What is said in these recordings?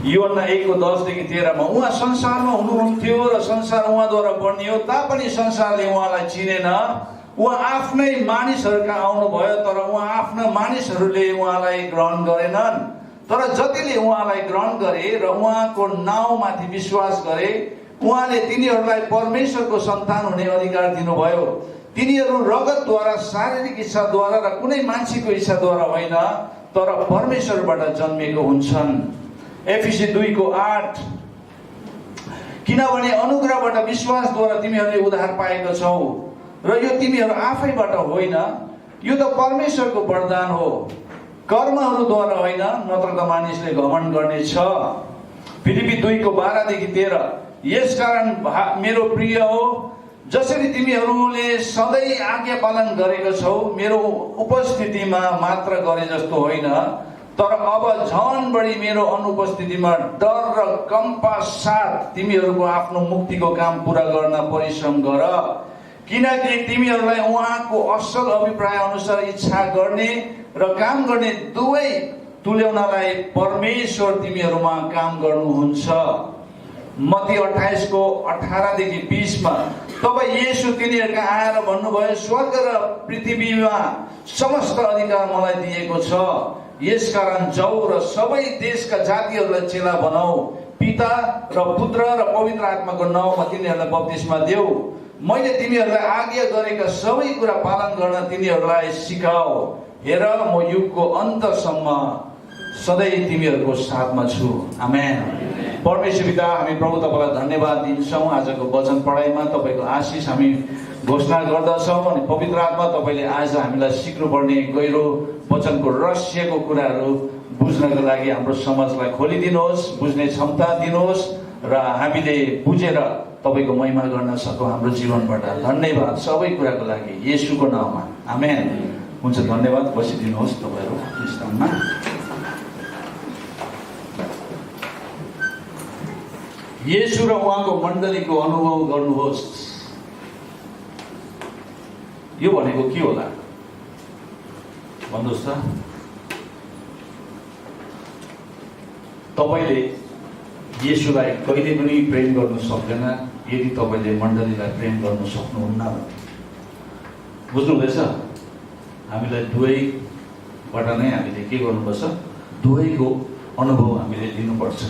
योहन्ना 1:10-13 मा उहाँ संसारमा हुनुहुन्थ्यो र संसार उहाँद्वारा बनियो, तापनि संसारले उहाँलाई चिनेन। उहाँ आफ्नै मानिसहरूका आउनुभयो, तर उहाँ आफ्ना मानिसहरूले उहाँलाई ग्रहण गरेनन्। तर जतिले उहाँलाई ग्रहण गरे र उहाँको नाउँमाथि विश्वास गरे, उहाँले तिनीहरूलाई परमेश्वरको सन्तान हुने अधिकार दिनुभयो। तिनीहरू रगतद्वारा, शारीरिक इच्छाद्वारा र कुनै मान्छेको इच्छाद्वारा होइन, तर परमेश्वरबाट जन्मेको हुन्छन्। एफिसी 2:8 किनभने अनुग्रहबाट विश्वासद्वारा तिमीहरूले उद्धार पाएका छौ र यो तिमीहरू आफैबाट होइन, यो त परमेश्वरको वरदान हो, कर्महरूद्वारा होइन, नत्र त मानिसले घमण्ड गर्नेछ। फिलिपी 2:12-13 यसकारण मेरो प्रिय हो, जसरी तिमीहरूले सधैँ आज्ञा पालन गरेका छौ, मेरो उपस्थितिमा मात्र गरे जस्तो होइन, तर अब झन बढी मेरो अनुपस्थितिमा डर र कम्पा साथ तिमीहरूको आफ्नो मुक्तिको काम पूरा गर्न परिश्रम गर। किनकि तिमीहरूलाई उहाँको असल अभिप्राय अनुसार इच्छा गर्ने र काम गर्ने दुवै तुल्याउनलाई परमेश्वर तिमीहरूमा काम गर्नुहुन्छ। मत्ती 28:18-20 मा तब येशू तिनीहरूका आएर भन्नुभयो, स्वर्ग र पृथ्वीमा समस्त अधिकार मलाई दिएको छ। यसकारण जाऊ र सबै देशका जातिहरूलाई चेला बनाऊ, पिता र पुत्र र पवित्र आत्माको नाउँमा तिनीहरूलाई बप्तिस्मा देऊ। मैले तिमीहरूलाई आज्ञा गरेका सबै कुरा पालन गर्न तिनीहरूलाई सिकाऊ। हेर, म युगको अन्तसम्म सधैँ तिमीहरूको साथमा छु। आमेन। परमेश्वर पिता, हामी प्रभु तपाईलाई धन्यवाद दिन्छौँ। आजको वचन पढाइमा तपाईँको आशिष हामी घोषणा गर्दछौँ अनि पवित्र आत्मा तपाईँले आज हामीलाई सिक्नुपर्ने गहिरो वचनको रहस्यको कुराहरू बुझ्नको लागि हाम्रो समाजलाई खोलिदिनुहोस्, बुझ्ने क्षमता दिनुहोस् र हामीले बुझेर तपाईँको महिमा गर्न सकौँ हाम्रो जीवनबाट। धन्यवाद सबै कुराको लागि येशूको नाममा। आमेन। हुन्छ, धन्यवाद। बसिदिनुहोस् तपाईँहरू स्थानमा। येशू र उहाँको मण्डलीको अनुभव गर्नुहोस्। यो भनेको के होला भन्नुहोस् त? तपाईँले येशूलाई कहिले पनि प्रेम गर्नु सक्दैन यदि तपाईँले मण्डलीलाई प्रेम गर्नु सक्नुहुन्न। बुझ्नुहुँदैछ? हामीलाई दुवैबाट नै हामीले के गर्नुपर्छ? दुवैको अनुभव हामीले लिनुपर्छ।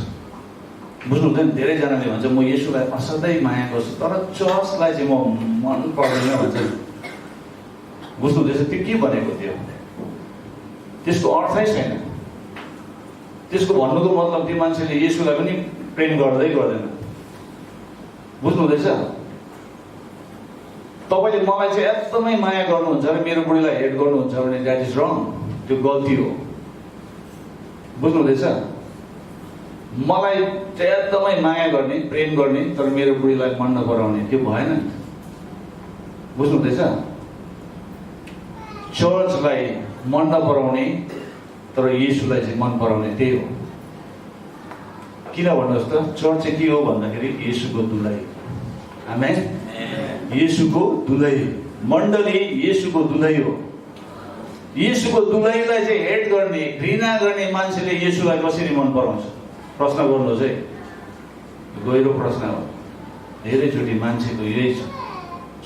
बुझ्नुहुँदैन? धेरैजनाले भन्छ म येशूलाई असाध्यै माया गर्छु तर चर्चलाई चाहिँ म मन पर्दैन भन्छ। बुझ्नुहुँदैछ? त्यो के भनेको थियो? त्यसको अर्थै छैन। त्यसको भन्नुको मतलब त्यो मान्छेले येशूलाई पनि प्रेम गर्दै गर्दैन। बुझ्नुहुँदैछ? तपाईँले मलाई चाहिँ एकदमै माया गर्नुहुन्छ र मेरो बुढीलाई हेट गर्नुहुन्छ भने द्याट इज रङ। त्यो गल्ती हो। बुझ्नुहुँदैछ? मलाई चाहिँ एकदमै माया गर्ने, प्रेम गर्ने तर मेरो बुढीलाई मन नपराउने, त्यो भएन। बुझ्नुहुँदैछ? चर्चलाई मन नपराउने तर येशूलाई चाहिँ मन पराउने, त्यही हो। किन भन्नुहोस् त? चर्च चाहिँ के हो भन्दाखेरि येशूको दुलै। आमेन। येशूको दुलै, मण्डली येशूको दुलै हो। येशूको दुलैलाई चाहिँ हेट गर्ने, घृणा गर्ने मान्छेले येशूलाई कसरी मन पराउँछ? प्रश्न गर्नुहोस् है। गहिरो प्रश्न हो। धेरैचोटि मान्छेको यही छ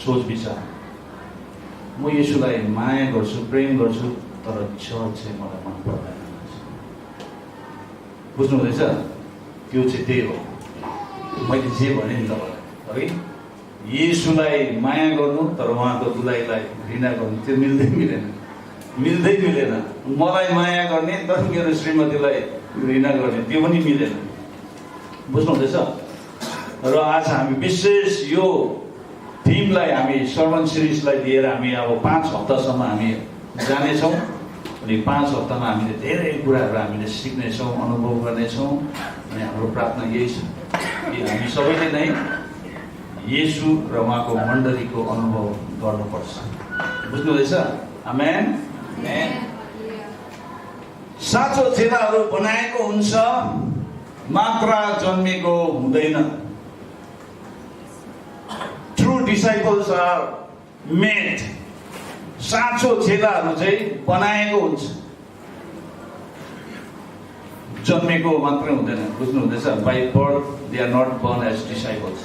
सोच विचार। म येशूलाई माया गर्छु, प्रेम गर्छु तर चर्च चाहिँ मलाई मन पर्दैन। बुझ्नुहुँदैछ? त्यो चाहिँ त्यही हो। मैले जे भने नि तपाईँलाई, है, येशूलाई माया गर्नु तर उहाँको दुलाईलाई घृणा गर्नु, त्यो मिल्दै मिलेन। मिल्दै मिलेन। मलाई माया गर्ने तर मेरो श्रीमतीलाई घृणा गर्ने, त्यो पनि मिलेन। बुझ्नुहुँदैछ? र आज हामी विशेष यो थिमलाई, हामी सर्मन सिरिजलाई लिएर हामी अब 5 हप्तासम्म हामी जानेछौँ अनि 5 हप्तामा हामीले धेरै कुराहरू हामीले सिक्नेछौँ, अनुभव गर्नेछौँ। अनि हाम्रो प्रार्थना यही छ कि हामी सबैले नै येशू र उहाँको मण्डलीको अनुभव गर्नुपर्छ। बुझ्नुहुँदैछ? आमेन। साँचो चेलाहरू बनाएको हुन्छ, मात्र जन्मेको हुँदैन। True disciples are made. साँचो चेलाहरू चाहिँ बनाएको हुन्छ, जन्मेको मात्रै हुँदैन, बुझ्नु हुँदैछ? By birth they are not born as disciples.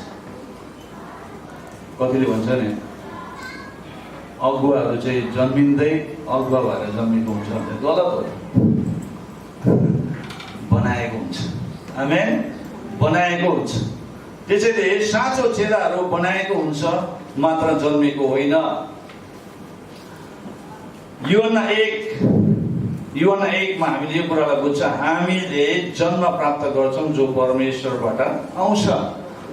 कतिले भन्छ नि अगुवाहरू चाहिँ जन्मिँदै अगुवा भएर जन्मेको हुन्छ भने गलत हो, बनाएको हुन्छ। आमेन, बनाएको हुन्छ। त्यसैले साँचो चेलाहरू बनाएको हुन्छ, मात्र जन्मेको होइन। यूहन्ना 1 मा हामीले यो कुरालाई बुझ्छ, हामीले जन्म प्राप्त गर्छौँ जो परमेश्वरबाट आउँछ।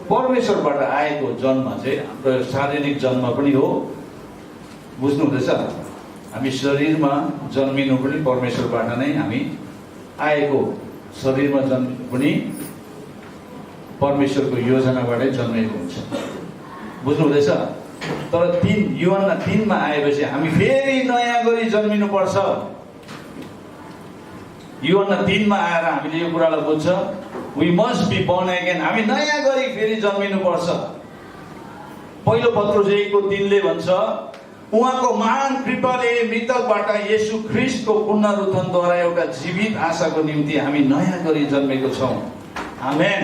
परमेश्वरबाट आएको जन्म चाहिँ हाम्रो शारीरिक जन्म पनि हो, बुझ्नु हुँदैछ? हामी शरीरमा जन्मिनु पनि परमेश्वरबाट नै हामी आएको, शरीरमा जन्म पनि परमेश्वरको योजनाबाटै जन्मेको हुन्छ, बुझ्नु हुँदैछ? तर यूहन्ना 3 मा आएपछि हामी फेरि नयाँ गरी जन्मिनु पर्छ। यूहन्ना 3 मा आएर हामीले यो कुरालाई बुझ्छ, we must be born again. हामी नयाँ गरी फेरि जन्मिनु पर्छ। पहिलो पत्रुस 1:3 भन्छ, उहाँको महान कृपाले मृतकबाट येशू ख्रीष्टको पुनरुत्थानद्वारा एउटा जीवित आशाको निम्ति हामी नयाँ गरी जन्मेको छौँ। आमेन।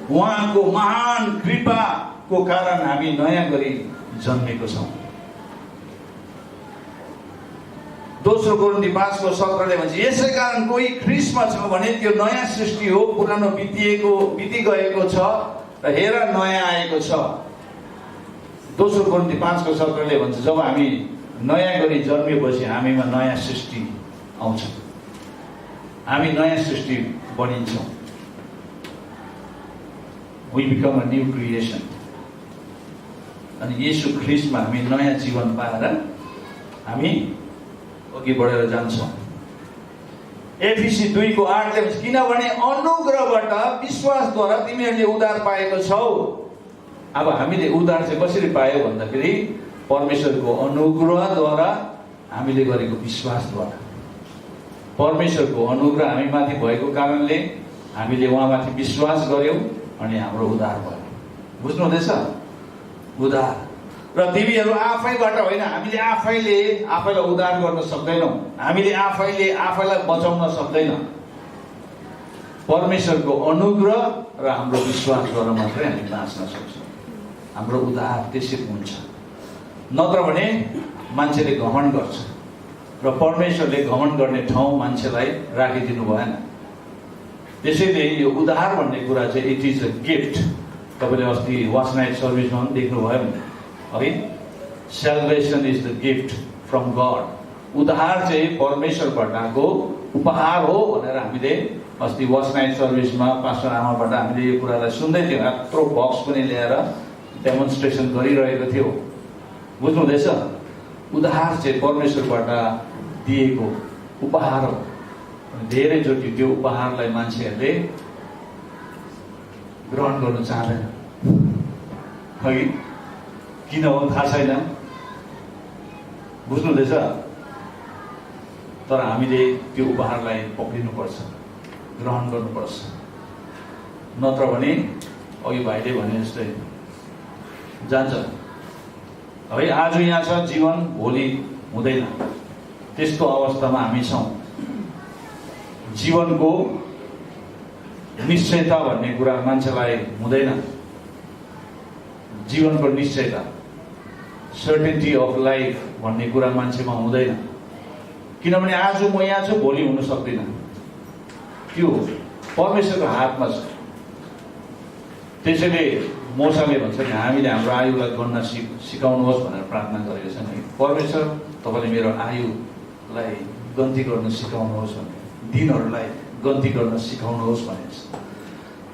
उहाँको महान कृपाको कारण हामी नयाँ गरी जन्मेको छौँ। दोस्रो कोरिन्थी 5:17 भन्छ, यसै कारण कोही ख्रीष्टमा छ भने त्यो नयाँ सृष्टि हो, पुरानो बिति गएको छ र हेर नयाँ आएको छ। दोस्रो कोरिन्थी 5:17 भन्छ, जब हामी नयाँ गरी जन्मेपछि हामीमा नयाँ सृष्टि आउँछ, हामी नयाँ सृष्टि बनिन्छौँ। We become a new creation। अनि येशू ख्रीष्टमा हामी नयाँ जीवन पाएर हामी अघि बढेर जान्छौँ। एफिसी 2:8 भन्छ, किनभने अनुग्रहबाट विश्वासद्वारा तिमीहरूले उद्धार पाएको छौ। अब हामीले उद्धार चाहिँ कसरी पायो भन्दाखेरि परमेश्वरको अनुग्रहद्वारा, हामीले गरेको विश्वासद्वारा। परमेश्वरको अनुग्रह हामीमाथि भएको कारणले हामीले उहाँमाथि विश्वास गर्यौँ अनि हाम्रो उद्धार भयो, बुझ्नु हुँदैछ? उद्धार। र तिमीहरू आफैबाट होइन, हामीले आफैलाई उद्धार गर्न सक्दैनौँ, हामीले आफैलाई बचाउन सक्दैनौँ। परमेश्वरको अनुग्रह र हाम्रो विश्वासद्वारा मात्रै हामी बाँच्न सक्छौँ। हाम्रो उद्धार त्यसरी हुन्छ। नत्र भने मान्छेले घमण्ड गर्छ र परमेश्वरले घमण्ड गर्ने ठाउँ मान्छेलाई राखिदिनु भएन। त्यसैले यो उद्धार भन्ने कुरा चाहिँ इट इज अ गिफ्ट। तपाईँले अस्ति वाच नाइट सर्भिसमा पनि देख्नुभयो नि है, salvation is the gift from God. उद्धार चाहिँ परमेश्वरबाट आएको उपहार हो भनेर हामीले अस्ति वाच नाइट सर्भिसमा पास्टर आमाबाट हामीले यो कुरालाई सुन्दै थियौँ। यत्रो बक्स पनि ल्याएर डेमोन्स्ट्रेसन गरिरहेको थियो, बुझ्नु हुँदैछ? उद्धार चाहिँ परमेश्वरबाट दिएको उपहार हो। धेरैचोटि त्यो उपहारलाई मान्छेहरूले ग्रहण गर्न चाहँदैन, है किन हो थाहा छैन, बुझ्नु हुँदैछ? तर हामीले त्यो उपहारलाई पक्रिनुपर्छ, ग्रहण गर्नुपर्छ। नत्र भने अघि भाइले भने जस्तै जान्छ है। आज यहाँ छ, जीवन भोलि हुँदैन, त्यस्तो अवस्थामा हामी छौँ। जीवनको निश्चयता भन्ने कुरा मान्छेलाई हुँदैन। जीवनको निश्चयता, सर्टेनिटी अफ लाइफ भन्ने कुरा मान्छेमा हुँदैन। किनभने आज म यहाँ छु, भोलि हुन सक्दिनँ। त्यो परमेश्वरको हातमा छ। त्यसैले मोसाले भन्छ नि, हामीले हाम्रो आयुलाई गन्न सिकाउनुहोस् भनेर प्रार्थना गरेको छ नि। परमेश्वर, तपाईँले मेरो आयुलाई गन्ती गर्न सिकाउनुहोस् भने, दिनहरूलाई गन्ती गर्न सिकाउनुहोस् भनेको छ।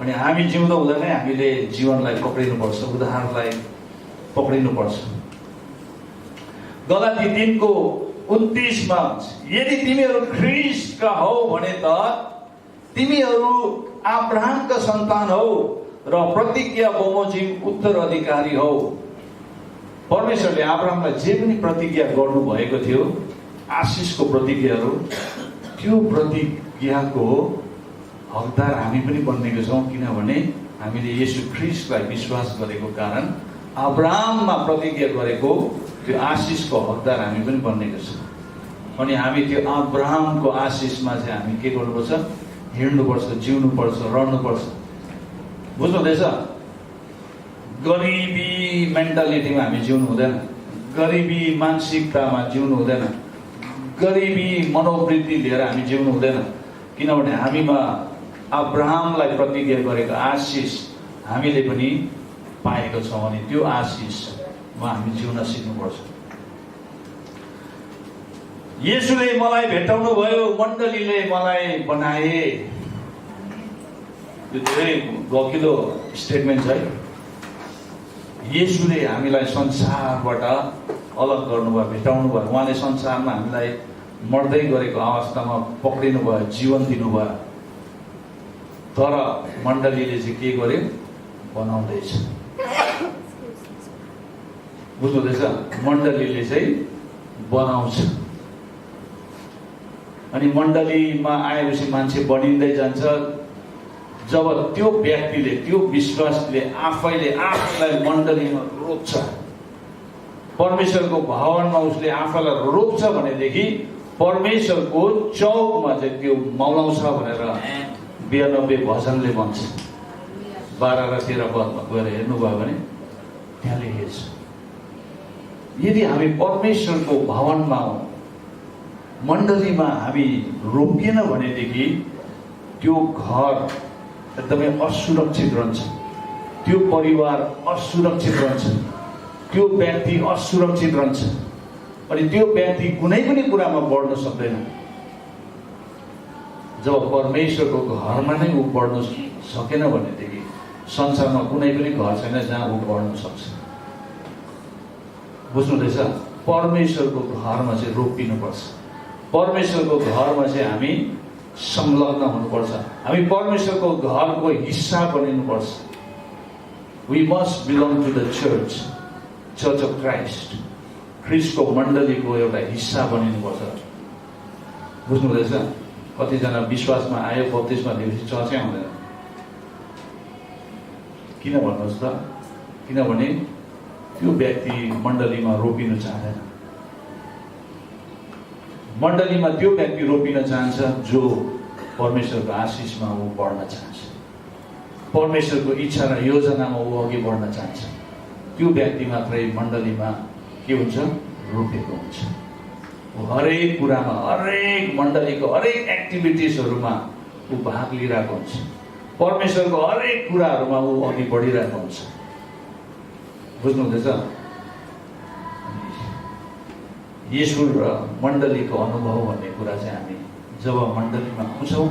अनि हामी जिउँदा हुँदा नै हामीले जीवनलाई पक्रिनुपर्छ, उद्धारलाई पक्रिनुपर्छ। गलाती 3:29 मा यदि तिमीहरू ख्रीष्टका हौ भने त तिमीहरू अब्राहमका सन्तान हौ र प्रतिज्ञा बमोजिम उत्तराधिकारी हौ। परमेश्वरले अब्राहमलाई जे पनि प्रतिज्ञा गर्नु भएको थियो, आशिषको प्रतिज्ञाहरू, त्यो प्रतिज्ञाको हकदार हामी पनि बन्नेको छौँ। किनभने हामीले येशू ख्रीष्टलाई विश्वास गरेको कारण अब्राहममा प्रतिज्ञा गरेको त्यो आशिषको हकदार हामी पनि बन्नेको छौँ। अनि हामी त्यो अब्राहमको आशिषमा चाहिँ हामी के गर्नुपर्छ? हिँड्नुपर्छ, जिउनुपर्छ, रहनुपर्छ। बुझ्नुहुँदैछ? गरिबी मेन्टालिटीमा हामी जिउनु हुँदैन, गरिबी मानसिकतामा जिउनु हुँदैन, गरिबी मनोवृत्ति लिएर हामी जिउनु हुँदैन। किनभने हामीमा अब्राहमलाई प्रतिज्ञा गरेको आशिष हामीले पनि पाएको छौँ अनि त्यो आशिषमा हामी जिउन सिक्नुपर्छ। येशूले मलाई भेटाउनु भयो, मण्डलीले मलाई बनाए। यो धेरै गकिलो स्टेटमेन्ट छ है। येशूले हामीलाई संसारबाट अलग गर्नुभयो, भेटाउनु भयो। उहाँले संसारमा हामीलाई मर्दै गरेको अवस्थामा पक्रिनु भयो, जीवन दिनुभयो। तर मण्डलीले चाहिँ के गर्यो? बनाउँदैछ। बुझ्नुहुँदैछ? मण्डलीले चाहिँ बनाउँछ। अनि मण्डलीमा आएपछि मान्छे बनिँदै जान्छ। जब त्यो व्यक्तिले, त्यो विश्वासले आफैलाई मण्डलीमा रोप्छ, परमेश्वरको भवनमा उसले आफैलाई रोप्छ भनेदेखि परमेश्वरको चौकमा चाहिँ त्यो मौलाउँछ भनेर 92 भजनले भन्छ। 12 र 13 पदमा गएर हेर्नुभयो भने त्यहाँ लेखिएको छ। यदि हामी परमेश्वरको भवनमा हौँ, मण्डलीमा हामी रोपिएन भनेदेखि त्यो घर एकदमै असुरक्षित रहन्छ, त्यो परिवार असुरक्षित रहन्छ, त्यो व्यक्ति असुरक्षित रहन्छ अनि त्यो व्यक्ति कुनै पनि कुरामा बढ्न सक्दैन। जब परमेश्वरको घरमा नै ऊ बढ्न सकेन भनेदेखि संसारमा कुनै पनि घर छैन जहाँ ऊ बढ्न सक्छ। बुझ्नुहुँदैछ? परमेश्वरको घरमा चाहिँ रोपिनुपर्छ। परमेश्वरको घरमा चाहिँ हामी संलग्न हुनुपर्छ। हामी परमेश्वरको घरको हिस्सा बनिनुपर्छ। We must belong to the church of Christ. ख्रिस्टको मण्डलीको एउटा हिस्सा बनिनुपर्छ। बुझ्नुहुँदैछ? कतिजना विश्वासमा आयो, बत्तिसमा दिएपछि चर्चै आउँदैन। किन भन्नुहोस् त? किनभने त्यो व्यक्ति मण्डलीमा रोपिन चाहँदैन। मण्डलीमा त्यो व्यक्ति रोपिन चाहन्छ जो परमेश्वरको आशिषमा ऊ बढ्न चाहन्छ, परमेश्वरको इच्छा र योजनामा ऊ अघि बढ्न चाहन्छ। त्यो व्यक्ति मात्रै मण्डलीमा के हुन्छ? रोपेको हुन्छ। हरेक कुरामा, हरेक मण्डलीको हरेक एक्टिभिटिजहरूमा ऊ भाग लिइरहेको हुन्छ। परमेश्वरको हरेक कुराहरूमा ऊ अघि बढिरहेको हुन्छ। बुझ्नुहुँदैछ? येशू र मण्डलीको अनुभव भन्ने कुरा चाहिँ हामी जब मण्डलीमा आउँछौँ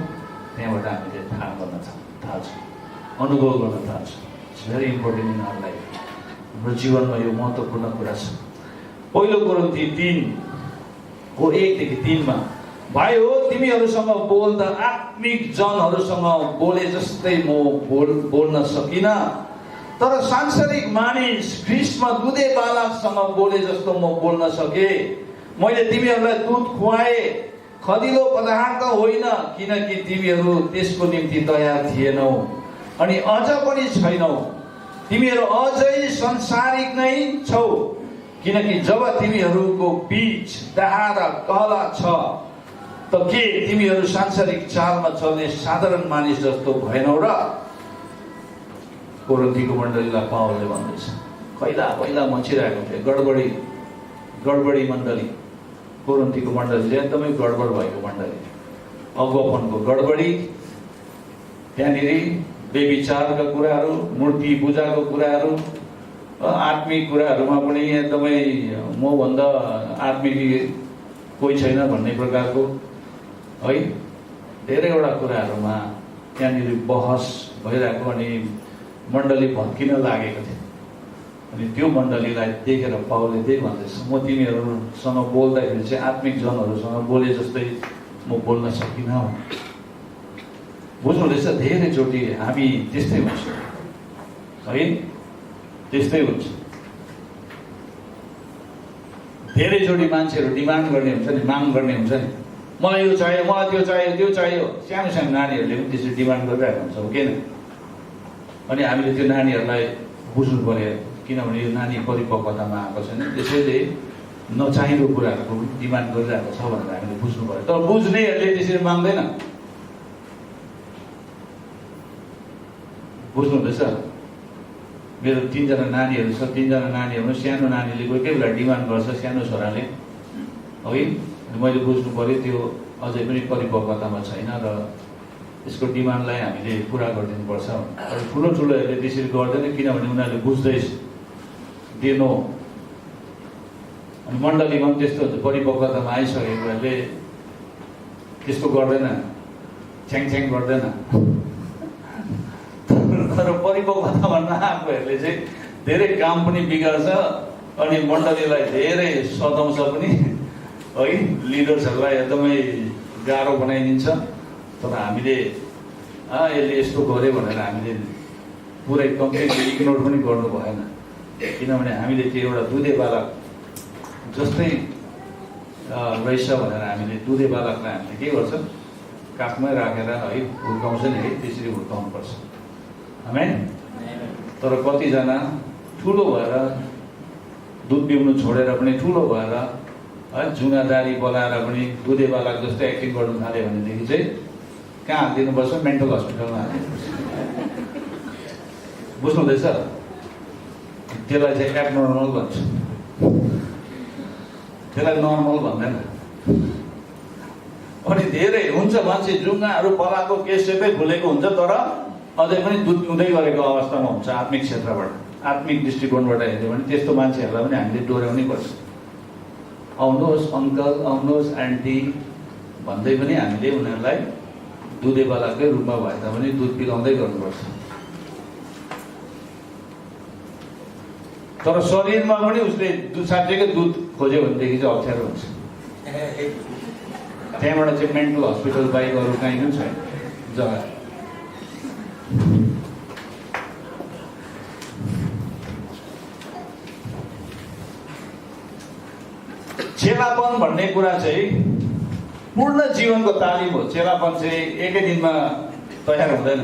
त्यहाँबाट हामीले थाहा गर्न थाल्छौँ, अनुभव गर्न थाल्छौँ। It's very important in our life. हाम्रो जीवनमा यो महत्त्वपूर्ण कुरा छ। पहिलो कोरिन्थी 3:1-3 भाइ हो, तिमीहरूसँग बोल्दा आत्मिक जनहरूसँग बोले जस्तै म बोल्न सकिनँ, तर सांसारिक मानिस ख्रिस्टमा दुधे बालकसँग बोले जस्तो म बोल्न सके। मैले तिमीहरूलाई दुध खुवाए, खदिलो पदार्थ होइन, किनकि तिमीहरू त्यसको निम्ति तयार थिएनौ अनि अझ पनि छैनौ। तिमीहरू अझै संसारिक नै छौ, किनकि जब तिमीहरूको बीच दाह र कहला छ त के तिमीहरू सांसारिक चालमा चल्ने साधारण मानिस जस्तो भएनौ र? कोरिन्थीको मण्डलीलाई पावलले भन्दैछ। पहिला मचिरहेको थियो, गडबडी मण्डली। कोरिन्थीको मण्डली एकदमै गडबड भएको मण्डली, अगुवापनको गडबडी, त्यहाँनिर बेविचारका कुराहरू, मूर्ति पूजाको कुराहरू, आत्मिक कुराहरूमा पनि एकदमै मभन्दा आत्मिक कोही छैन भन्ने प्रकारको है धेरैवटा कुराहरूमा त्यहाँनिर बहस भइरहेको अनि मण्डली भत्किन लागेको थियो। अनि त्यो मण्डलीलाई देखेर पावलले त्यही भन्दैछ, म तिमीहरूसँग बोल्दाखेरि चाहिँ आत्मिक जनहरूसँग बोले जस्तै म बोल्न सकिनँ। बुझ्नुहुँदैछ? धेरैचोटि हामी त्यस्तै हुन्छ है, त्यस्तै हुन्छ। धेरैचोटि मान्छेहरू डिमान्ड गर्ने हुन्छ नि, माग गर्ने हुन्छ नि, मलाई यो चाहियो, मलाई त्यो चाहियो, त्यो चाहियो। सानो सानो नानीहरूले पनि त्यसरी डिमान्ड गरिरहेको हुन्छ, हो किन? अनि हामीले त्यो नानीहरूलाई बुझ्नु पर्यो, किनभने यो नानी परिपक्वतामा आएको छैन, त्यसैले नचाहिँदो कुराहरूको डिमान्ड गरिरहेको छ भनेर हामीले बुझ्नु पर्यो। तर बुझ्नेहरूले त्यसरी माग्दैन। बुझ्नुहुँदैछ? बुझ्नेहरूले चाहिँ के भन्छ? मलाई यो चाहियो, मलाई त्यो चाहियो, त्यो चाहियो। सानो सानो नानीहरूले पनि बुझ्नुहुँदैछ? मेरो 3 जना नानीहरू छ, 3 जना नानीहरूमा सानो नानीले कोही कोही बेला डिमान्ड गर्छ, सानो छोराले है, मैले बुझ्नु पर्यो त्यो अझै पनि परिपक्वतामा छैन र यसको डिमान्डलाई हामीले पुरा गरिदिनुपर्छ। तर ठुलो ठुलोहरूले त्यसरी गर्दैन, किनभने उनीहरूले बुझ्दैछ दे नो। अनि मण्डलीमा पनि त्यस्तो हुन्छ, परिपक्वतामा आइसकेकोहरूले त्यस्तो गर्दैन, छ्याङ गर्दैन। तर परिपक्वतामा नआएकोहरूले चाहिँ धेरै काम पनि बिगार्छ अनि मण्डलीलाई धेरै सताउँछ पनि है, लिडर्सहरूलाई एकदमै गाह्रो बनाइदिन्छ। तर हामीले यसले यस्तो गर्यो भनेर हामीले पुरै कम्प्लिटली इग्नोर पनि गर्नु भएन, किनभने हामीले त्यो एउटा दुधे बालक जस्तै रहेछ भनेर हामीले दुधे बालकलाई हामीले के गर्छ, काखमै राखेर है हुर्काउँछ नि है, त्यसरी हुर्काउनुपर्छ। आमेन। तर कतिजना ठुलो भएर दुध पिउनु छोडेर पनि ठुलो भएर है जुगादारी बनाएर पनि दुधे बालक जस्तै एक्टिङ गर्नु थाल्यो भनेदेखि चाहिँ कहाँ हालिदिनुपर्छ? मेन्टल हस्पिटलमा हालिदिनुपर्छ। बुझ्नुहुँदैछ? त्यसलाई चाहिँ एबनर्मल भन्छ, त्यसलाई नर्मल भन्दैन। अनि धेरै हुन्छ मान्छे जुङ्गाहरू पलाएको केसै फुलेको हुन्छ, तर अझै पनि दुध पिउँदै गरेको अवस्थामा हुन्छ। आत्मिक क्षेत्रबाट, आत्मिक दृष्टिकोणबाट हेऱ्यो भने त्यस्तो मान्छेहरूलाई पनि हामीले डोर्याउनै पर्छ। आउनुहोस् अङ्कल, आउनुहोस् आन्टी भन्दै पनि हामीले उनीहरूलाई दुधे बालककै रूपमा भए तापनि दुध पिलाउँदै गर्नुपर्छ। तर शरीरमा पनि उसले साँच्चैकै दुध खोज्यो भनेदेखि चाहिँ अप्ठ्यारो हुन्छ। त्यहाँबाट चाहिँ मेन्टल हस्पिटल बाहेक अरू कहीँ पनि छैन जग्गा। चेलापन भन्ने कुरा चाहिँ पूर्ण जीवनको तालिम हो। चेलापन चाहिँ एकै दिनमा तयार हुँदैन,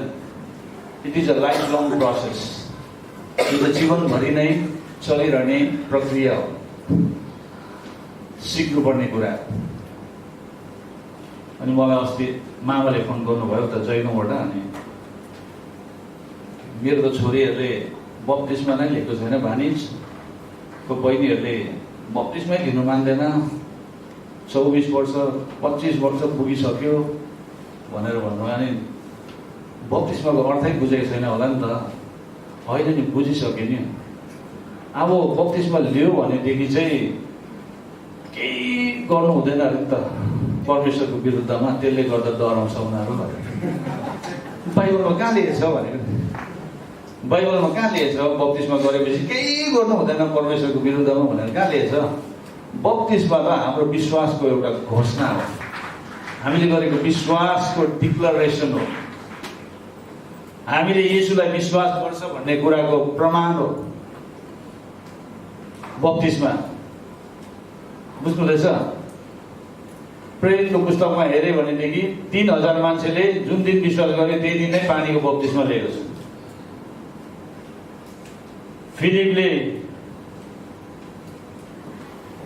it is a life long process. यो त जीवनभरि नै चलिरहने प्रक्रिया हो, सिक्नुपर्ने कुरा। अनि मलाई अस्ति मामाले फोन गर्नुभयो त जैनौबाट, अनि मेरो त छोरीहरूले बप्तिस्मा नै लिएको छैन, भानिजको बहिनीहरूले बप्तिस्मै लिनु मान्दैन, 24 वर्ष 25 वर्ष पुगिसक्यो भनेर भन्नुभयो। अनि बप्तिस्माको अर्थै बुझेको छैन होला नि त? होइन नि, बुझिसक्यो नि। अब बप्तिस्मा लियो भनेदेखि चाहिँ केही गर्नु हुँदैन अरे नि त परमेश्वरको विरुद्धमा, त्यसले गर्दा डराउँछ उनीहरू भनेर। बाइबलमा कहाँ लेखेको छ भनेको? बाइबलमा कहाँ लेखेको छ बप्तिस्मा गरेपछि केही गर्नु हुँदैन परमेश्वरको विरुद्धमा भनेर? कहाँ लेखेको छ? बप्तिस्मा त हाम्रो विश्वासको एउटा घोषणा हो, हामीले गरेको विश्वासको डिक्लरेसन हो, हामीले येशूलाई विश्वास गर्छ भन्ने कुराको प्रमाण हो बप्तिस्मा। बुझ्नुहुँदैछ? प्रेरितको पुस्तकमा हेऱ्यो भनेदेखि 3000 मान्छेले जुन दिन विश्वास गरे त्यही दिन नै पानीको बप्तिस्मा लिएको छ। फिलिपले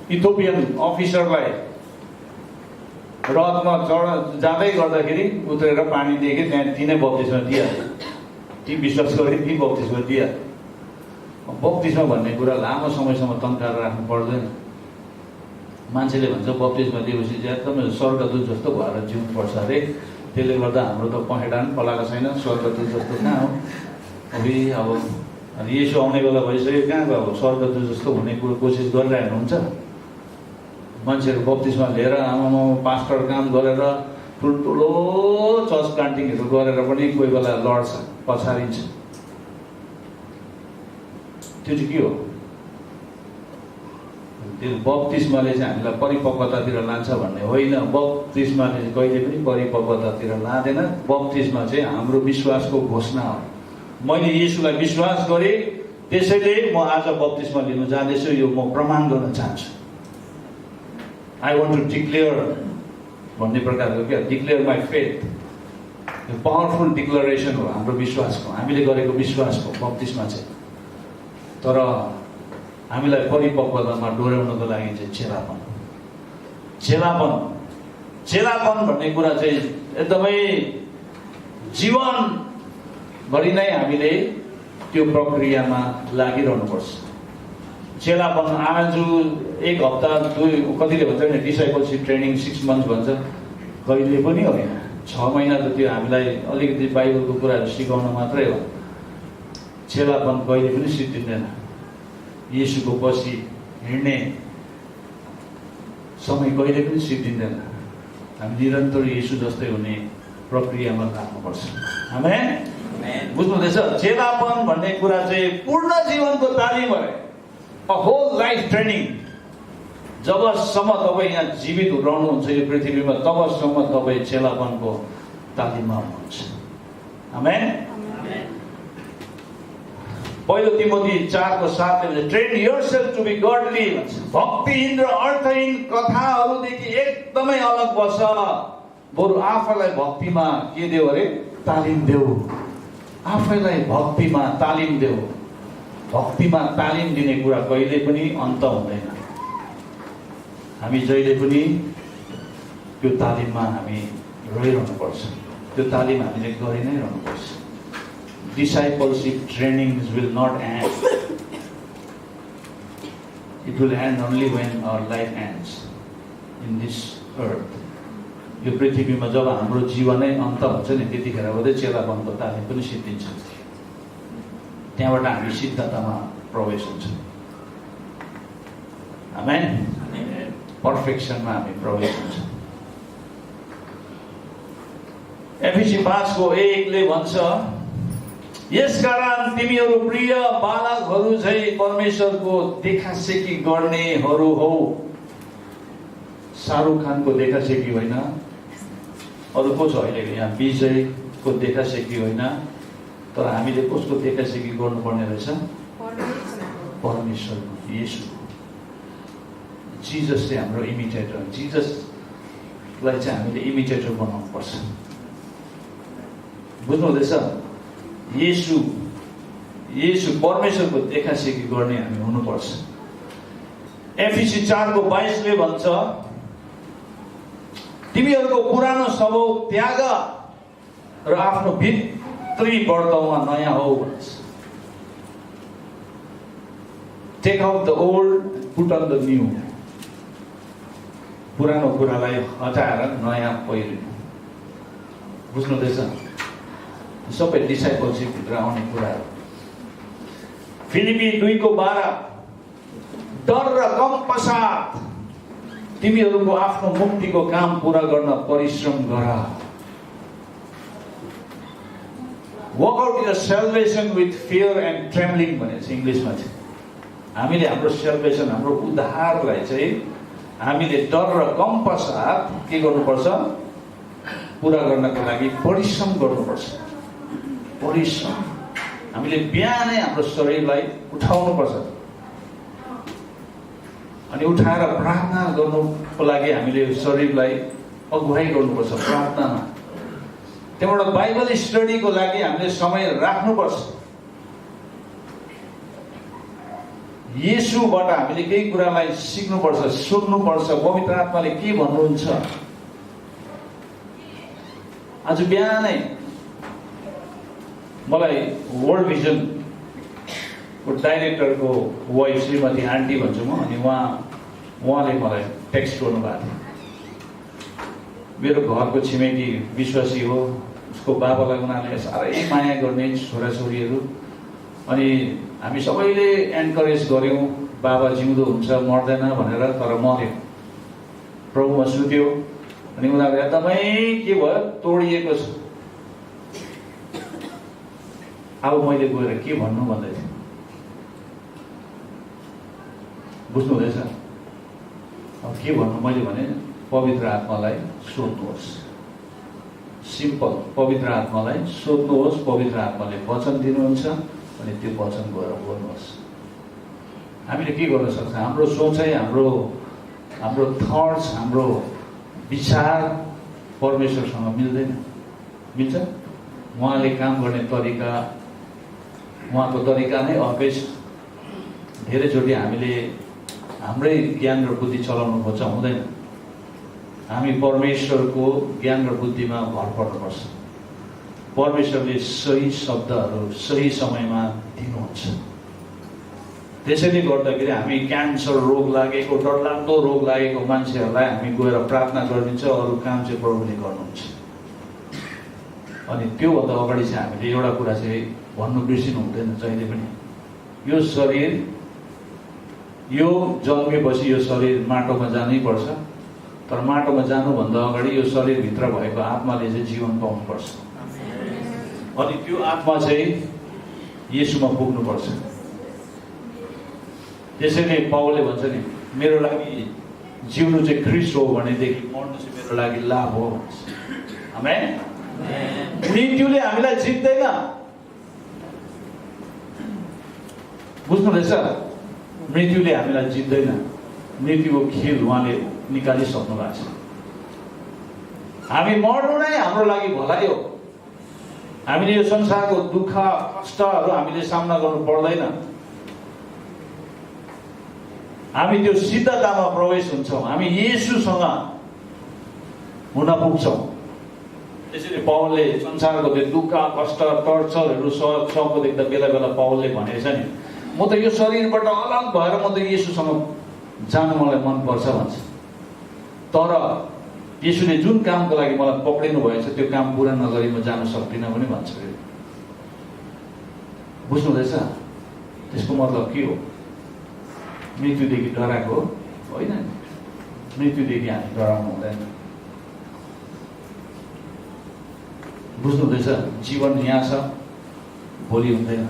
इथियोपियन अफिसरलाई रथमा जाँदै गर्दाखेरि उत्रेर पानी दिए, त्यहाँ तिनै बप्तिस्मा दिइहाल्यो। ती विश्वास गरे, ती बप्तिस्मा दिइहाल्यो। बप्तिस्मा भन्ने कुरा लामो समयसम्म तन्काएर राख्नु पर्दैन। मान्छेले भन्छ बप्तिस्मा दिएपछि चाहिँ एकदमै स्वर्गदूत जस्तो भएर जिउनु पर्छ अरे, त्यसले गर्दा हाम्रो त पखेटा पनि पलाएको छैन, स्वर्गदूत जस्तो कहाँ हो? अब येशू आउने बेला भइसक्यो, कहाँ गयो? अब स्वर्गदूत जस्तो हुने कुरो कोसिस गरिरहेको हुन्छ। मान्छेहरू बप्तिस्मा लिएर आमामा पास्टर काम गरेर ठुल्ठुलो चर्च प्लान्टिङहरू गरेर पनि कोही बेला लड्छ, पछारिन्छ। त्यो चाहिँ के हो? त्यो बप्तिस्माले चाहिँ हामीलाई परिपक्वतातिर लान्छ भन्ने होइन। बप्तिस्माले चाहिँ कहिले पनि परिपक्वतातिर लाँदैन। बप्तिस्मा चाहिँ हाम्रो विश्वासको घोषणा हो। मैले येशूलाई विश्वास गरेँ, त्यसैले म आज बप्तिस्मा लिनु जाँदैछु, यो म प्रमाण गर्न चाहन्छु। आई वान्ट टु डिक्लेयर भन्ने प्रकारको क्या, डिक्लेयर माई फेथ। यो पावरफुल डिक्लरेसन हो हाम्रो विश्वासको, हामीले गरेको विश्वासको बप्तिस्मा चाहिँ। तर हामीलाई परिपक्वतामा डोर्याउनको लागि चाहिँ चेलापन भन्ने कुरा चाहिँ एकदमै जीवन घरि नै हामीले त्यो प्रक्रियामा लागिरहनुपर्छ। चेलापन आज एक हप्ता कतिले भन्छ नि डिसाइपलशिप ट्रेनिङ 6 मन्थ्स भन्छ, कहिले पनि होइन। 6 महिना त त्यो हामीलाई अलिकति बाइबलको कुराहरू सिकाउन मात्रै हो। चेलापन कहिले पनि सिद्धिँदैन। येशूको पछि हिँड्ने समय कहिले पनि सिद्धिँदैन। हामी निरन्तर येशू जस्तै हुने प्रक्रियामा लाग्नुपर्छ। आमेन। बुझ्नुहुँदैछ? चेलापन भन्ने कुरा चाहिँ पूर्ण जीवनको तालिम हो, अ होल लाइफ ट्रेनिङ। जबसम्म तपाईँ यहाँ जीवित रहनुहुन्छ यो पृथ्वीमा, तबसम्म तपाईँ चेलापनको तालिममा हुनुहुन्छ। आमेन। पहिलो तिमोथी 4:7 train yourself to be godly भन्छ। भक्तिहीन र अर्थहीन कथाहरूदेखि एकदमै अलग बस। बरु आफैलाई भक्तिमा के देऊ अरे? तालिम देऊ। आफैलाई भक्तिमा तालिम देऊ। भक्तिमा तालिम दिने कुरा कहिले पनि अन्त हुँदैन। हामी जहिले पनि त्यो तालिममा हामी रहिरहनुपर्छ। त्यो तालिम हामीले गरि नै रहनुपर्छ। Discipleship trainings will not end. It will end only when our life ends in this earth. यो पृथ्वीमा जब हाम्रो जीवनै अन्त हुन्छ नि, त्यतिखेर मात्रै चेलापनको तालिम पनि सिद्धिन्छ। त्यहाँबाट हामी सिद्धतामा प्रवेश हुन्छ। आमेन। पर्फेक्सनमा हामी प्रवेश हुन्छ। एफिसी 5:1 भन्छ, यसकारण तिमीहरू प्रिय बालकहरू झै परमेश्वरको देखासेखी गर्नेहरू हौ। शाहरुख खानको देखासेखी होइन, अरू को छ अहिले यहाँ? विजयको देखासेखी होइन, तर हामीले कसको देखासेखी गर्नुपर्ने रहेछ? परमेश्वरको, येशू। जिजस चाहिँ हाम्रो इमिटेटर। जिजसलाई चाहिँ हामीले इमिटेटर बनाउनु पर्छ। बुझ्नुहुँदैछ? येशू परमेश्वरको देखासेखी गर्ने हामी हुनुपर्छ। एफिसी 4:22 भन्छ, तिमीहरूको पुरानो स्वभाव त्याग र आफ्नो भित्री वर्तमा नयाँ हो भन्छ। Take out the old, put on the new. पुरानो कुरालाई हटाएर नयाँ पहिरिनु। बुझ्नुहुँदैछ? सबै डिसाइपलशिप भित्र आउने कुराहरू। फिलिपी 2:12 डर र कम पश्चात तिमीहरूको आफ्नो मुक्तिको काम पूरा गर्न परिश्रम गर। Work out your salvation with fear and trembling भनेको छ इङ्ग्लिसमा चाहिँ। हामीले हाम्रो सेल्भेसन, हाम्रो उद्धारलाई चाहिँ हामीले डर र कम पश्चात के गर्नुपर्छ? पूरा गर्नको लागि परिश्रम गर्नुपर्छ। परिश्रम। हामीले बिहानै हाम्रो शरीरलाई उठाउनुपर्छ अनि उठाएर प्रार्थना गर्नुको लागि हामीले शरीरलाई अगुवाई गर्नुपर्छ प्रार्थनामा। त्यहाँबाट बाइबल स्टडीको लागि हामीले समय राख्नुपर्छ। येशूबाट हामीले केही कुरालाई सिक्नुपर्छ, सुन्नुपर्छ, पवित्र आत्माले के भन्नुहुन्छ। आज बिहानै मलाई वर्ल्ड भिजनको डाइरेक्टरको वाइफ श्रीमती आन्टी भन्छु म, अनि उहाँले मलाई टेक्स्ट गर्नुभएको थियो। मेरो घरको छिमेकी विश्वासी हो, उसको बाबालाई उनीहरूले साह्रै माया गर्ने छोराछोरीहरू, अनि हामी सबैले एन्करेज गऱ्यौँ बाबा जिउँदो हुन्छ मर्दैन भनेर, तर मर्यो, प्रभुमा सुत्यो। अनि उनीहरू एकदमै के भयो, तोडिएको छ। अब मैले गएर के भन्नु भन्दै थिएँ, बुझ्नुहुँदैछ? अब के भन्नु मैले भने, पवित्र आत्मालाई सोध्नुहोस्। सिम्पल, पवित्र आत्मालाई सोध्नुहोस्। पवित्र आत्माले वचन दिनुहुन्छ अनि त्यो वचन गएर बोल्नुहोस्। हामीले के गर्न सक्छ? हाम्रो सोचाइ, हाम्रो थट्स, हाम्रो विचार परमेश्वरसँग मिल्दैन। मिल्छ? उहाँले काम गर्ने तरिका, उहाँको तरिका नै अर्कै छ। धेरैचोटि हामीले हाम्रै ज्ञान र बुद्धि चलाउनु खोज्छ, हुँदैन। हामी परमेश्वरको ज्ञान र बुद्धिमा भर पर्नुपर्छ। परमेश्वरले सही शब्दहरू सही समयमा दिनुहुन्छ। त्यसैले गर्दाखेरि हामी क्यान्सर रोग लागेको, डरलाग्दो रोग लागेको मान्छेहरूलाई हामी गएर प्रार्थना गरिदिन्छ, अरू काम चाहिँ प्रभुले गर्नुहुन्छ। अनि त्योभन्दा अगाडि चाहिँ हामीले एउटा कुरा चाहिँ भन्नु बिर्सिनु हुँदैन जहिले पनि, यो शरीर यो जन्मेपछि यो शरीर माटोमा जानै पर्छ, तर माटोमा जानुभन्दा अगाडि यो शरीरभित्र भएको आत्माले चाहिँ जीवन पाउनुपर्छ। अनि त्यो आत्मा चाहिँ येशूमा पुग्नुपर्छ। त्यसैले पावलले भन्छ नि, मेरो लागि जिउनु चाहिँ ख्रीष्ट हो भनेदेखि मर्नु चाहिँ मेरो लागि लाभ हो। आमेन। मृत्युले हामीलाई जित्दैन, बुझ्नुहुँदैछ? मृत्युले हामीलाई जित्दैन। मृत्युको खेल उहाँले निकालिसक्नु भएको छ। हामी मर्नु नै हाम्रो लागि भलाइ हो। हामीले यो संसारको दुःख कष्टहरू हामीले सामना गर्नु पर्दैन। हामी त्यो सिद्धतामा प्रवेश हुन्छौँ, हामी येशूसँग हुन पुग्छौँ। त्यसैले पावलले संसारको त्यो दुःख कष्ट टर्चरहरू सहको देख्दा बेला बेला पावलले भनेको छ नि, म त यो शरीरबाट अलग भएर म त येशूसँग जानु मलाई मनपर्छ भन्छ। तर येशूले जुन कामको लागि मलाई पक्रिनु भएछ त्यो काम पुरा नगरी म जान सक्दिनँ पनि भन्छ। बुझ्नुहुँदैछ? त्यसको मतलब के हो? मृत्युदेखि डराएको होइन, मृत्युदेखि हामी डराउनु हुँदैन। बुझ्नुहुँदैछ? जीवन यहाँ छ, भोलि हुँदैन।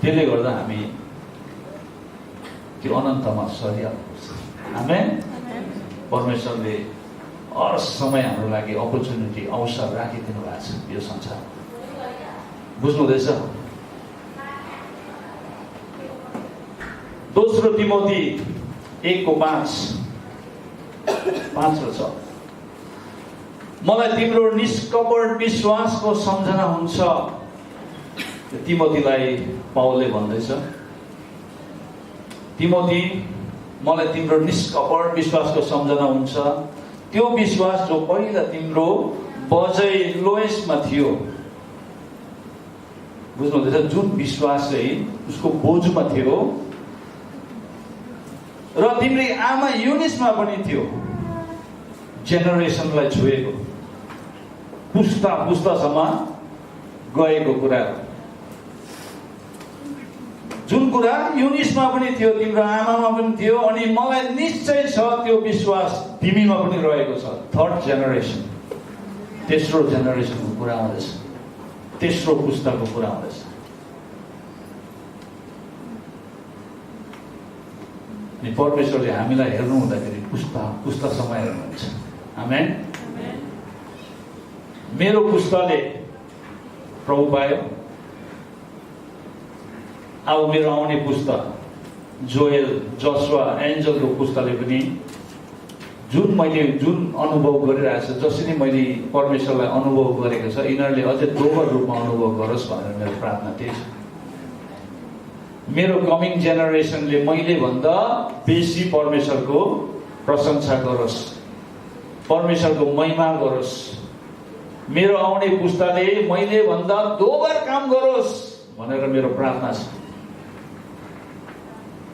त्यसले गर्दा हामी त्यो अनन्तमा सरिहाल्नुपर्छ। आमेन। परमेश्वरले हर समय हाम्रो लागि अपर्च्युनिटी, अवसर राखिदिनु भएको छ यो संसार। बुझ्नुहुँदैछ? दोस्रो तिमोथी 1:5-6 मलाई तिम्रो निष्कपट विश्वासको सम्झना हुन्छ। तिमोथीलाई पावलले भन्दैछ, तिमोथी मलाई तिम्रो निष्कपट विश्वासको सम्झना हुन्छ। त्यो विश्वास जो पहिला तिम्रो बजै लोएसमा थियो। बुझ्नुहुँदैछ? जुन विश्वास चाहिँ उसको बोझमा थियो र तिम्री आमा युनिसमा पनि थियो, जेनेरेसनलाई छोएको, पुस्ता पुस्तासम्म गएको कुरा, जुन कुरा युनिसमा पनि थियो, तिम्रो आमामा पनि थियो, अनि मलाई निश्चय छ त्यो विश्वास तिमीमा पनि रहेको छ। थर्ड जेनेरेसन, तेस्रो जेनेरेसनको कुरा आउँदैछ, तेस्रो पुस्ताको कुरा आउँदैछ। अनि परमेश्वरले हामीलाई हेर्नु हुँदाखेरि पुस्ता पुस्तासम्म हेर्नुहुन्छ। आमेन। मेरो पुस्ताले प्रभु पायो, अब मेरो आउने पुस्ता जोएल, जसुवा, एन्जलको पुस्ताले पनि जुन अनुभव गरिरहेको छ, जसरी मैले परमेश्वरलाई अनुभव गरेको छ, यिनीहरूले अझै दोब्बर रूपमा अनुभव गरोस् भनेर मेरो प्रार्थना त्यही छ। मेरो कमिङ जेनेरेसनले मैले भन्दा बेसी परमेश्वरको प्रशंसा गरोस्, परमेश्वरको महिमा गरोस्। मेरो आउने पुस्ताले मैले भन्दा दोब्बर काम गरोस् भनेर मेरो प्रार्थना छ।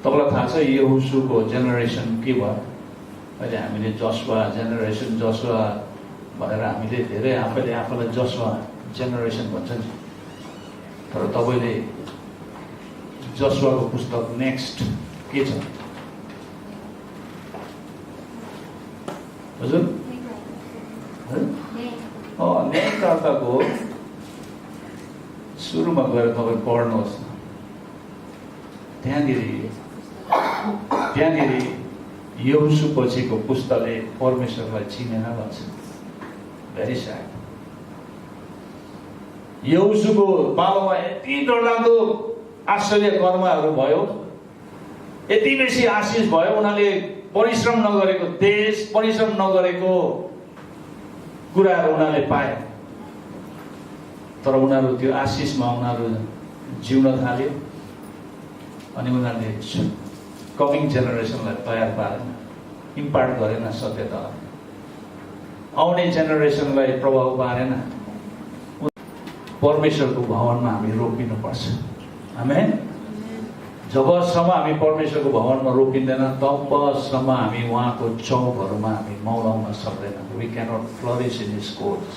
तपाईँलाई थाहा छ यहोशूको जेनेरेसन के भयो? अहिले हामीले जसुवा जेनेरेसन, जसुवा भनेर हामीले धेरै आफैलाई जसुवा जेनेरेसन भन्छ नि। तर तपाईँले जसुवाको पुस्तक नेक्स्ट के छ? हजुर न्यायकर्ताको सुरुमा गएर तपाईँ पढ्नुहोस् न। त्यहाँनिर यहोशू पछिको पुस्ताले परमेश्वरलाई चिनेन भन्छ। Very sad. यहोशूको पालोमा यति डरलाग्दो आश्चर्य कर्महरू भयो, यति बेसी आशिष भयो। उनीहरूले परिश्रम नगरेको देश, परिश्रम नगरेको कुराहरू उनीहरूले पाए। तर उनीहरू त्यो आशिषमा उनीहरू जिउन थाल्यो अनि उनीहरूले कमिङ जेनेरेसनलाई तयार पारेन, इम्पार्ट गरेन, सत्यता आउने जेनेरेसनलाई प्रभाव पारेन। परमेश्वरको भवनमा हामी रोपिनुपर्छ। आमेन। जबसम्म हामी परमेश्वरको भवनमा रोपिँदैन तबसम्म हामी उहाँको चौकहरूमा हामी मौलाउन सक्दैनौँ। We cannot flourish in his courts.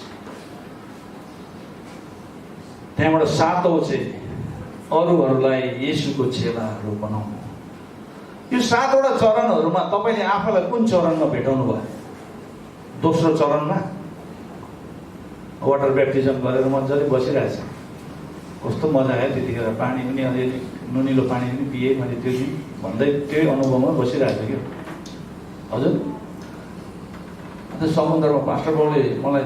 त्यहाँबाट 7औं चाहिँ अरूहरूलाई येशूको चेलाहरू बनाउनु। यो 7वटा चरणहरूमा तपाईँले आफूलाई कुन चरणमा भेटाउनु भयो? दोस्रो चरणमा वाटर ब्याप्टिजम गरेर मजाले बसिरहेछ। कस्तो मजा आयो त्यतिखेर, पानी पनि अलिअलि नुनिलो पानी पनि पिएँ मैले त्यो दिन भन्दै त्यही अनुभवमा बसिरहेको थियो। हजुर, अन्त समुद्रमा पास्टर बाउले मलाई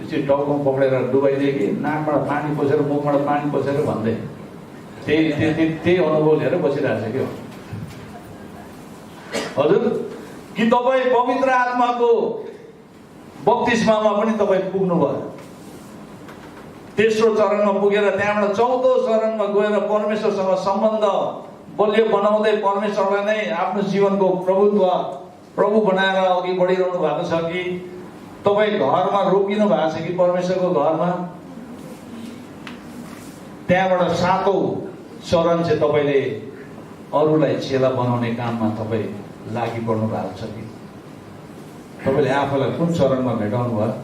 त्यो टाउकोमा पक्रेर डुबाइदिए कि नाकबाट पानी पसेर मुखबाट पानी पसेर भन्दै त्यही अनुभव लिएर बसिरहेको छ क्या। हजुर, कि तपाईँ पवित्र आत्माको बप्तिस्मामा पनि तपाईँ पुग्नुभयो। तेस्रो चरणमा पुगेर त्यहाँबाट 4औं चरणमा गएर परमेश्वरसँग सम्बन्ध बलियो बनाउँदै परमेश्वरलाई नै आफ्नो जीवनको प्रभु बनाएर अघि बढिरहनु भएको छ कि तपाईँ घरमा रोकिनु भएको छ कि परमेश्वरको घरमा? त्यहाँबाट 7औं चरण चाहिँ तपाईँले अरूलाई चेला बनाउने काममा तपाईँ लागि पर्नु भएको छ कि तपाईँले आफूलाई कुन चरणमा भेटाउनु भयो?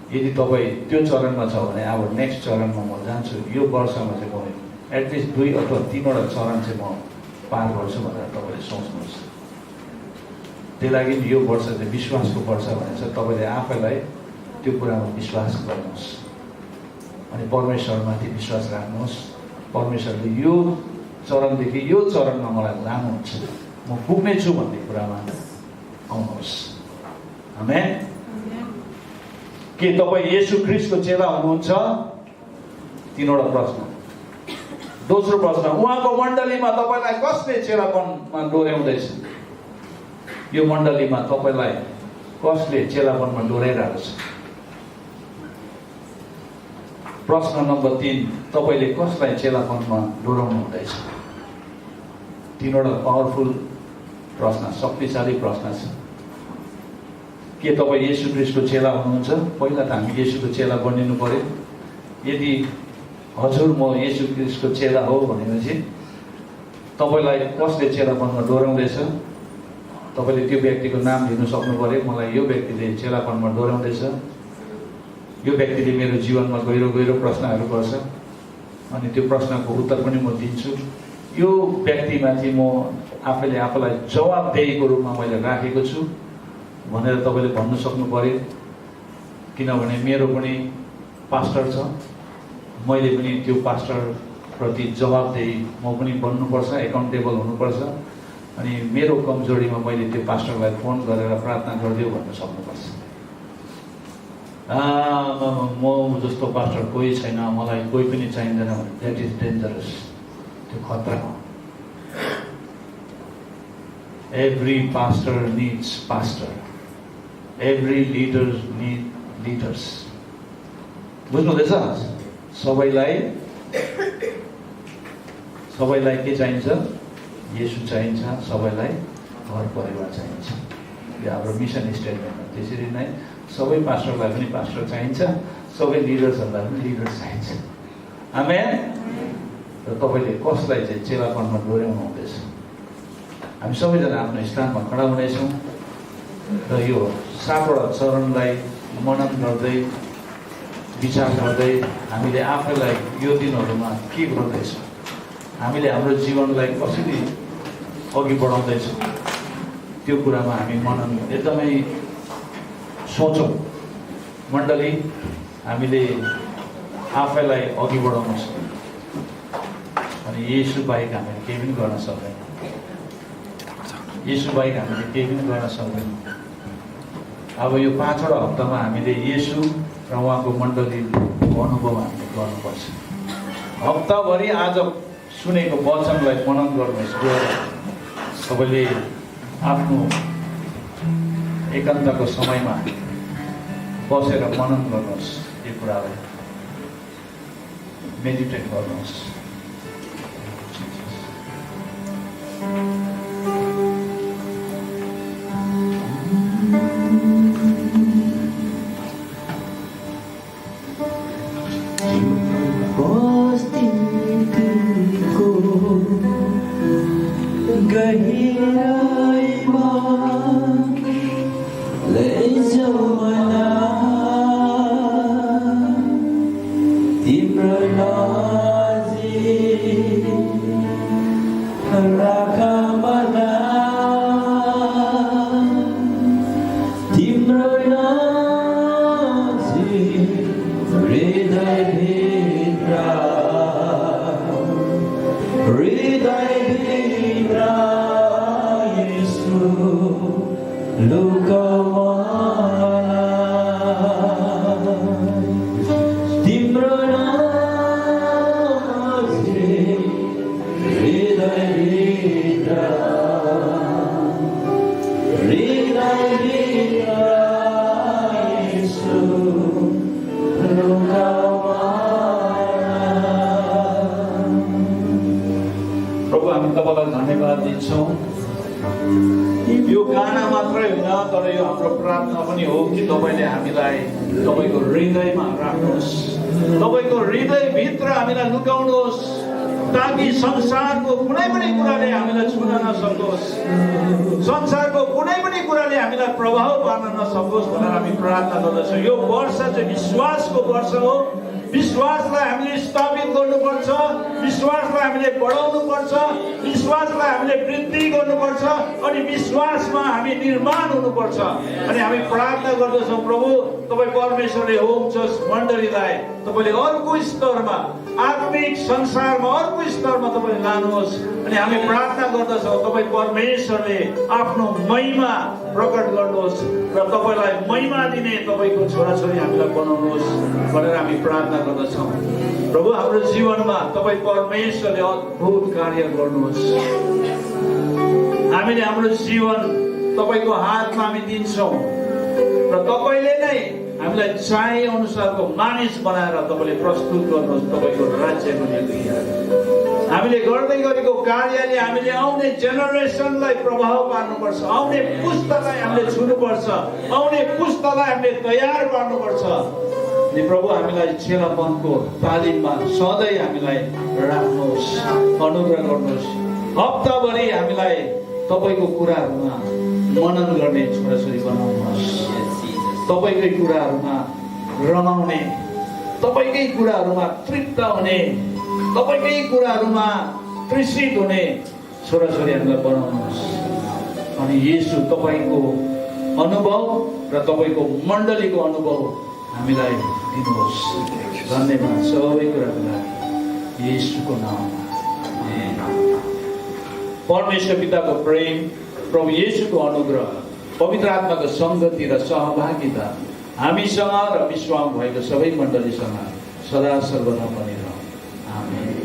यदि तपाईँ त्यो चरणमा छ भने अब नेक्स्ट चरणमा म जान्छु। यो वर्षमा चाहिँ म एटलिस्ट 2 अथवा 3वटा चरण चाहिँ म पार गर्छु भनेर तपाईँले सोच्नुहोस्। त्यही लागि यो वर्ष चाहिँ विश्वासको वर्ष भनेर तपाईँले आफैलाई त्यो कुरामा विश्वास गर्नुहोस् अनि परमेश्वरमाथि विश्वास राख्नुहोस्। परमेश्वरले यो चरणदेखि यो चरणमा मलाई लानुहुन्छ, म पुग्ने छु भन्ने कुरामा आउनुहोस्। आमेन। के तपाईँ येशू ख्रीष्टको चेला हुनुहुन्छ? 3वटा प्रश्न। दोस्रो प्रश्न, उहाँको मण्डलीमा तपाईँलाई कसले चेलापनमा डोर्याउँदैछ? यो मण्डलीमा तपाईँलाई कसले चेलापनमा डोर्याइरहेको छ? प्रश्न नम्बर 3, तपाईँले कसलाई चेलापनमा डोर्याउनु हुँदैछ? 3वटा पावरफुल प्रश्न, शक्तिशाली प्रश्न छ। के तपाईँ येशू ख्रीष्टको चेला हुनुहुन्छ? पहिला त हामी येशूको चेला बनिनु पर्यो। यदि हजुर म येशू ख्रीष्टको चेला हो भनेपछि तपाईँलाई कसले चेलापनमा डोर्याउँदैछ? तपाईँले त्यो व्यक्तिको नाम लिनु सक्नु पर्यो। मलाई यो व्यक्तिले चेलापनमा डोर्याउँदैछ, यो व्यक्तिले मेरो जीवनमा गहिरो गहिरो प्रश्नहरू गर्छ अनि त्यो प्रश्नको उत्तर पनि म दिन्छु। यो व्यक्तिमाथि म आफैले आफूलाई जवाबदेहीको रूपमा मैले राखेको छु भनेर तपाईँले भन्नु सक्नु पर्यो। किनभने मेरो पनि पास्टर छ, मैले पनि त्यो पास्टर प्रति जवाबदेही म पनि बन्नुपर्छ, एकाउन्टेबल हुनुपर्छ अनि मेरो कमजोरीमा मैले त्यो पास्टरलाई फोन गरेर प्रार्थना गरिदियो भन्नु सक्नुपर्छ। म जस्तो पास्टर कोही छैन, मलाई कोही पनि चाहिँदैन भने द्याट इज डेन्जरस। त्यो खतरा हो। Every pastor needs pastor, every leader need leaders. बुझ्नुहुँदैछ? सबैलाई के चाहिन्छ? येशू चाहिन्छ। सबैलाई घर परिवार चाहिन्छ। यो हाम्रो मिसन स्टेटमेन्ट हो। त्यसरी नै सबै पास्टरलाई पनि पास्टर चाहिन्छ, सबै लिडर्सहरूलाई पनि लिडर्स चाहिन्छ। आमेन। र तपाईँले कसलाई चाहिँ चेलापनमा डोर्याउनु हुँदैछ? हामी सबैजना आफ्नो स्थानमा खडा हुनेछौँ र यो 7वटा चरणलाई मनन गर्दै विचार गर्दै हामीले आफैलाई यो दिनहरूमा के गर्दैछौँ, हामीले हाम्रो जीवनलाई कसरी अघि बढाउँदैछौँ त्यो कुरामा हामी मनन एकदमै सोचौँ। मण्डली, हामीले आफैलाई अघि बढाउन सक्छौँ अनि येशू बाहेक हामीले केही पनि गर्न सक्दैनौँ। येशू बाहेक हामीले केही पनि गर्न सक्दैनौँ। अब यो 5वटा हप्तामा हामीले येशू र उहाँको मण्डलीको अनुभव हामीले गर्नुपर्छ। हप्ताभरि आज सुनेको वचनलाई मनन गर्नुहोस्। गएर तपाईँले आफ्नो एकान्तको समयमा बसेर मनन गर्नुहोस्। यो कुरालाई मेडिटेट गर्नुहोस्। बस्तीको गहिराइमा लैजाऊ मलाई तिम्रो नजिक राख मलाई तिम्रो नजिक हृदयभित्र येशू लुकाउला तिम्रो नजिक हृदयभित्र येशू प्रभु हामी तपाईँलाई धन्यवाद दिन्छौँ। यो गाना मात्रै होइन तर यो हाम्रो प्रार्थना पनि हो कि तपाईँले हामीलाई तपाईँको हृदयमा राख्नुहोस्, तपाईँको हृदयभित्र हामीलाई लुकाउनुहोस् ताकि संसारको कुनै पनि कुराले हामीलाई छुन नसकोस्, संसारको कुनै पनि कुराले हामीलाई प्रभाव पार्न नसकोस् भनेर हामी प्रार्थना गर्दछौँ। यो वर्ष चाहिँ विश्वासको वर्ष हो। विश्वासलाई हामीले स्थापित गर्नुपर्छ, विश्वासलाई हामीले बढाउनु पर्छ, विश्वासलाई हामीले वृद्धि गर्नुपर्छ अनि विश्वासमा हामी निर्माण हुनुपर्छ। अनि हामी प्रार्थना गर्दछौँ प्रभु तपाईँ परमेश्वरले होम चर्च मण्डलीलाई तपाईँले अर्को स्तरमा आत्मिक संसारमा अर्को स्तरमा तपाईँ लानुहोस्। अनि हामी प्रार्थना गर्दछौँ तपाईँ परमेश्वरले आफ्नो महिमा प्रकट गर्नुहोस् र तपाईँलाई महिमा दिने तपाईँको छोराछोरी हामीलाई बनाउनुहोस् भनेर हामी प्रार्थना गर्दछौँ। प्रभु हाम्रो जीवनमा तपाईँ परमेश्वरले अद्भुत कार्य गर्नुहोस्। हामीले हाम्रो जीवन तपाईँको हातमा हामी दिन्छौँ र तपाईँले नै हामीलाई चाहे अनुसारको मानिस बनाएर तपाईँले प्रस्तुत गर्नुहोस् तपाईँको राज्यको निम्ति। हामीले गर्दै गरेको कार्यले हामीले आउने जेनेरेसनलाई प्रभाव पार्नुपर्छ, आउने पुस्तालाई हामीले छुनुपर्छ, आउने पुस्तालाई हामीले तयार पार्नुपर्छ। अनि प्रभु हामीलाई चेलापनको तालिममा सधैँ हामीलाई राख्नुहोस्, अनुग्रह गर्नुहोस्। हप्ताभरि हामीलाई तपाईँको कुराहरूमा मनन गर्ने छोराछोरी बनाउनुहोस्, तपाईँकै कुराहरूमा रमाउने, तपाईँकै कुराहरूमा तृप्त हुने, तपाईँकै कुराहरूमा तृषित हुने छोराछोरी हामीलाई बनाउनुहोस्। अनि येशू तपाईँको अनुभव र तपाईँको मण्डलीको अनुभव हामीलाई दिनुहोस्। धन्यवाद सबै कुराको लागि येशूको नाममा। परमेश्वर पिताको प्रेम, प्रभु येशूको अनुग्रह, पवित्र आत्माको संगति र सहभागिता हामीसँग र विश्वमा भएको सबै मण्डलीसँग सदा सर्वदा बनेर आमेन।